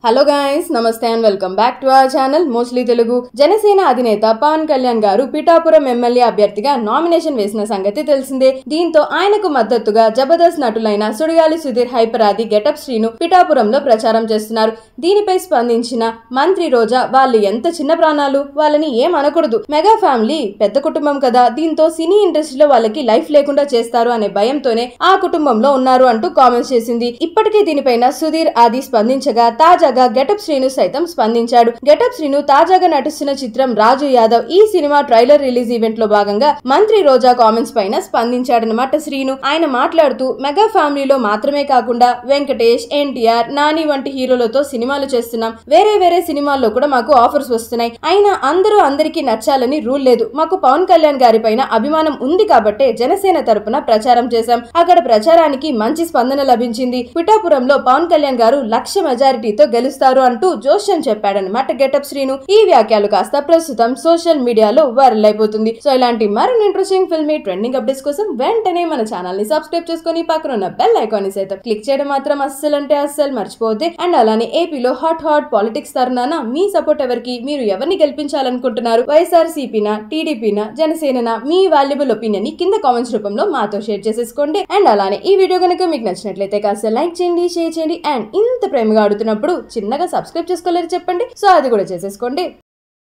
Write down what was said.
Hello guys, నమస్తే and welcome back to our channel mostly Telugu. Janasena అధినేత పవన్ కళ్యాణ్ గారు పిఠాపురం ఎమ్మెల్యే అభ్యర్థిగా నామినేషన్ వేసిన సంగతి తెలిసిందే. దీంతో ఆయనకు మద్దతుగా జబర్దస్త్ నటులైన సుడిగాలి సుధీర్, హైపరాది, గెటప్ శ్రీను పిఠాపురంలో ప్రచారం చేస్తున్నారు. దీనిపై స్పందించిన మంత్రి రోజా, వాళ్ళు ఎంత చిన్న ప్రాణాలు, వాళ్ళని ఏం అనకూడదు, మెగా ఫ్యామిలీ పెద్ద కుటుంబం కదా, దీంతో సినీ ఇండస్ట్రీలో వాళ్ళకి లైఫ్ లేకుండా చేస్తారు అనే భయంతోనే ఆ కుటుంబంలో ఉన్నారు అంటూ కామెంట్స్ చేసింది. ఇప్పటికే దీనిపైన సుధీర్ ఆది స్పందించగా తాజాగా గెటప్ శ్రీను సైతం స్పందించాడు. గెటప్ శ్రీను తాజాగా నటిస్తున్న చిత్రం రాజు యాదవ్, ఈ సినిమా ట్రైలర్ రిలీజ్ ఈవెంట్ లో భాగంగా మంత్రి రోజా కామెంట్స్ పైన స్పందించాడనమాట శ్రీను. ఆయన మాట్లాడుతూ, మెగా ఫ్యామిలీలో మాత్రమే కాకుండా వెంకటేష్, ఎన్టీఆర్, నాని వంటి హీరోలతో సినిమాలు చేస్తున్నాం. వేరే సినిమాల్లో కూడా మాకు ఆఫర్స్ వస్తున్నాయి. అయినా అందరూ అందరికీ నచ్చాలని రూల్ లేదు. మాకు పవన్ కళ్యాణ్ గారి పైన అభిమానం ఉంది కాబట్టే జనసేన తరపున ప్రచారం చేశాం. అక్కడ ప్రచారానికి మంచి స్పందన లభించింది. పిఠాపురంలో పవన్ కళ్యాణ్ గారు 1,00,000 మెజారిటీతో గెలుస్తారు అంటూ జోష్యం చెప్పాడన్నమాట గెటప్ శ్రీను. ఈ వ్యాఖ్యలు కాస్త ప్రస్తుతం సోషల్ మీడియాలో వైరల్ అయిపోతుంది. సో ఇలాంటి మరిన్ని ఇంట్రెస్టింగ్ ఫిల్మీ ట్రెండింగ్ అప్డేట్స్ కోసం వెంటనే మన ఛానల్ ని సబ్స్క్రైబ్ చేసుకుని పక్కన ఉన్న బెల్ ఐకాన్ ని సైతం క్లిక్ చేయడం మాత్రం అస్సలు మర్చిపోతే. అండ్ అలానే ఏపీలో హాట్ పాలిటిక్స్ తరుణాన మీ సపోర్ట్ ఎవరికి, మీరు ఎవరిని గెలిపించాలనుకుంటున్నారు, వైఎస్ఆర్సీపీనా, టీడీపీనా, జనసేననా, మీ వాల్యుబుల్ ఒపీనియన్ ని కింద కామెంట్స్ రూపంలో మాతో షేర్ చేసేసుకోండి. అండ్ అలానే ఈ వీడియో కనుక మీకు నచ్చినట్లయితే కాస్త లైక్ చేయండి, షేర్ చేయండి. అండ్ ఇంత ప్రేమగా ఆడుతున్నప్పుడు చిన్నగా సబ్స్క్రైబ్ చేసుకోలేరు చెప్పండి, సో అది కూడా చేసేసుకోండి.